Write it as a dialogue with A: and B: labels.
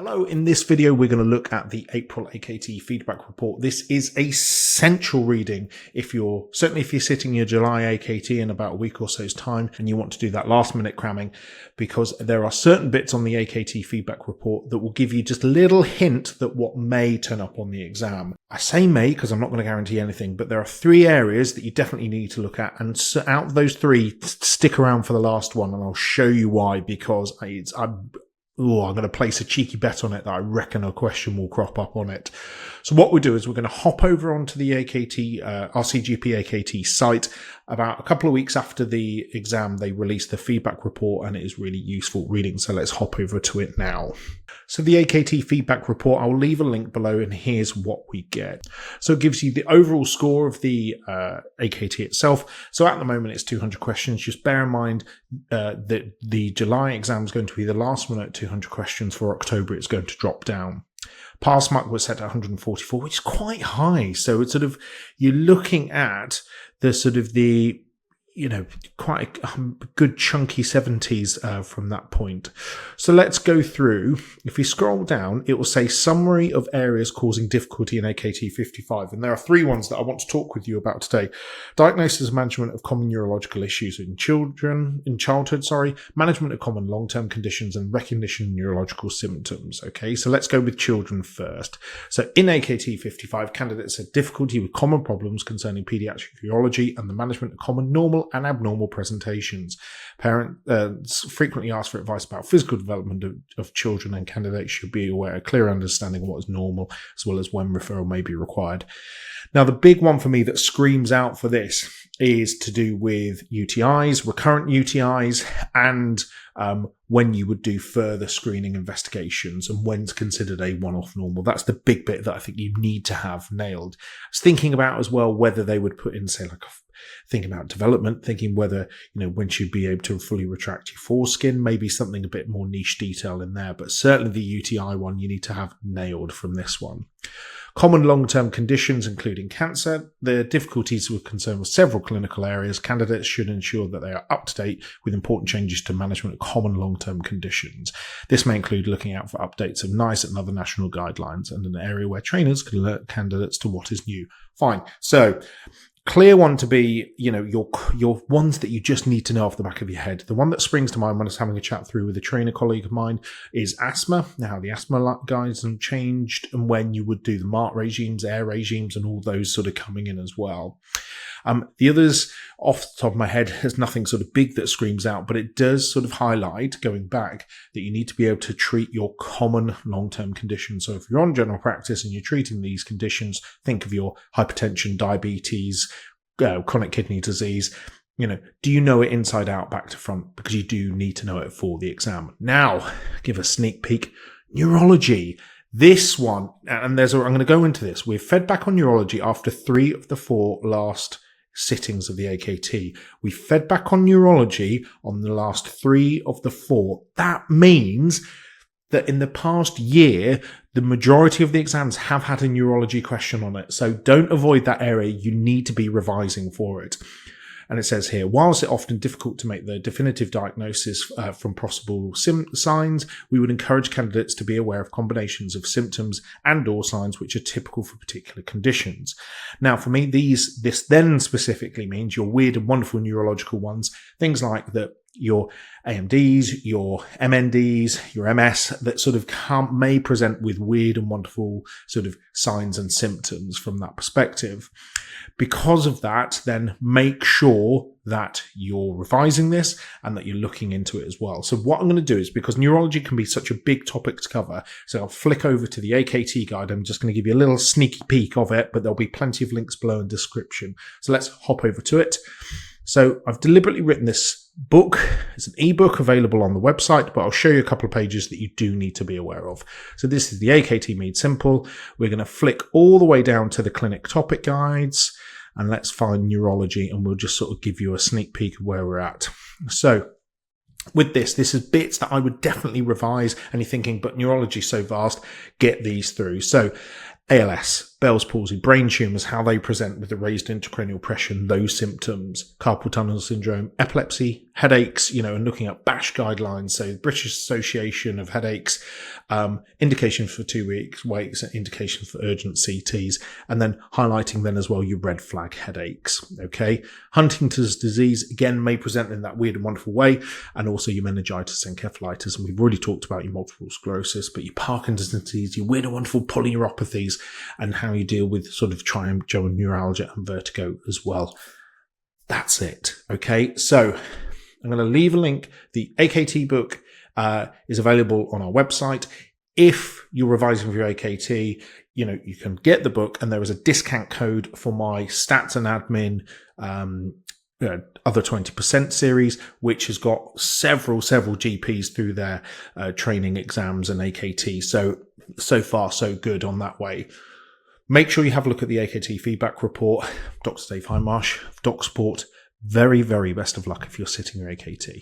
A: Hello, in this video we're going to look at the April AKT feedback report. This is essential reading certainly if you're sitting your July AKT in about a week or so's time and you want to do that last minute cramming, because there are certain bits on the AKT feedback report that will give you just a little hint that what may turn up on the exam. I say may because I'm not going to guarantee anything, but there are three areas that you definitely need to look at, and so out of those three, stick around for the last one and I'll show you why, because I'm going to place a cheeky bet on it that I reckon a question will crop up on it. So what we'll do is we're going to hop over onto the AKT, RCGP AKT site. About a couple of weeks after the exam, they released the feedback report and it is really useful reading. So let's hop over to it now. So the AKT feedback report, I'll leave a link below and here's what we get. So it gives you the overall score of the AKT itself. So at the moment it's 200 questions. Just bear in mind that the July exam is going to be the last one at 200 questions. For October it's going to drop down. Pass mark was set at 144, which is quite high. So it's you're looking at quite a good chunky 70s from that point. So let's go through. If we scroll down, it will say summary of areas causing difficulty in AKT 55. And there are three ones that I want to talk with you about today. Diagnosis and management of common neurological issues in childhood, management of common long-term conditions and recognition of neurological symptoms. Okay, so let's go with children first. So in AKT 55, candidates had difficulty with common problems concerning pediatric neurology and the management of common normal and abnormal presentations. Parents frequently ask for advice about physical development of children, and candidates should be aware of a clear understanding of what is normal, as well as when referral may be required. Now, the big one for me that screams out for this is to do with UTIs, recurrent UTIs, and when you would do further screening investigations and when's considered a one-off normal. That's the big bit that I think you need to have nailed. I was thinking about as well whether they would put in, say, thinking about development, thinking whether, when you'd be able to fully retract your foreskin, maybe something a bit more niche detail in there, but certainly the UTI one you need to have nailed from this one. Common long-term conditions, including cancer. The difficulties were concerned with several clinical areas. Candidates should ensure that they are up to date with important changes to management of common long-term conditions. This may include looking out for updates of NICE and other national guidelines, and an area where trainers can alert candidates to what is new. Fine. So, clear one to be, your ones that you just need to know off the back of your head. The one that springs to mind when I was having a chat through with a trainer colleague of mine is asthma. Now, the asthma guides have changed, and when you would do the MART regimes, air regimes, and all those sort of coming in as well. The others, off the top of my head, there's nothing sort of big that screams out, but it does sort of highlight, going back, that you need to be able to treat your common long-term conditions. So if you're on general practice and you're treating these conditions, think of your hypertension, diabetes, chronic kidney disease. Do you know it inside out, back to front? Because you do need to know it for the exam. Now, give a sneak peek. Neurology. This one, and I'm going to go into this. We've fed back on neurology after 3 of the 4 last sittings of the AKT. We fed back on neurology on the last 3 of the 4. That means that in the past year, the majority of the exams have had a neurology question on it. So don't avoid that area. You need to be revising for it. And it says here, whilst it's often difficult to make the definitive diagnosis from possible signs, we would encourage candidates to be aware of combinations of symptoms and/or signs which are typical for particular conditions. Now, for me, this then specifically means your weird and wonderful neurological ones, things like your AMDs, your MNDs, your MS, that sort of may present with weird and wonderful sort of signs and symptoms from that perspective. Because of that, then make sure that you're revising this and that you're looking into it as well. So what I'm going to do is, because neurology can be such a big topic to cover, so I'll flick over to the AKT guide. I'm just going to give you a little sneaky peek of it, but there'll be plenty of links below in the description. So let's hop over to it. So I've deliberately written this book. It's an ebook available on the website, but I'll show you a couple of pages that you do need to be aware of. So this is the AKT Made Simple. We're going to flick all the way down to the clinic topic guides, and let's find neurology, and we'll just sort of give you a sneak peek of where we're at. So with this is bits that I would definitely revise, and you're thinking, but neurology is so vast, get these through. So ALS. Bell's palsy, brain tumours, how they present with the raised intracranial pressure, those symptoms, carpal tunnel syndrome, epilepsy, headaches, and looking at BASH guidelines, so British Association of Headaches, indication for 2 weeks, waits, indication for urgent CTs, and then highlighting then as well your red flag headaches. Okay. Huntington's disease, again, may present in that weird and wonderful way, and also your meningitis and encephalitis. And we've already talked about your multiple sclerosis, but your Parkinson's disease, your weird and wonderful polyneuropathies, and how you deal with sort of trigeminal neuralgia and vertigo as well. That's it. Okay. So I'm going to leave a link. The AKT book is available on our website. If you're revising for your AKT, you can get the book, and there is a discount code for my stats and admin, other 20% series, which has got several GPs through their training exams and AKT. So far, so good on that way. Make sure you have a look at the AKT feedback report. Dr. Dave Hindmarsh, DocSport. Very, very best of luck if you're sitting your AKT.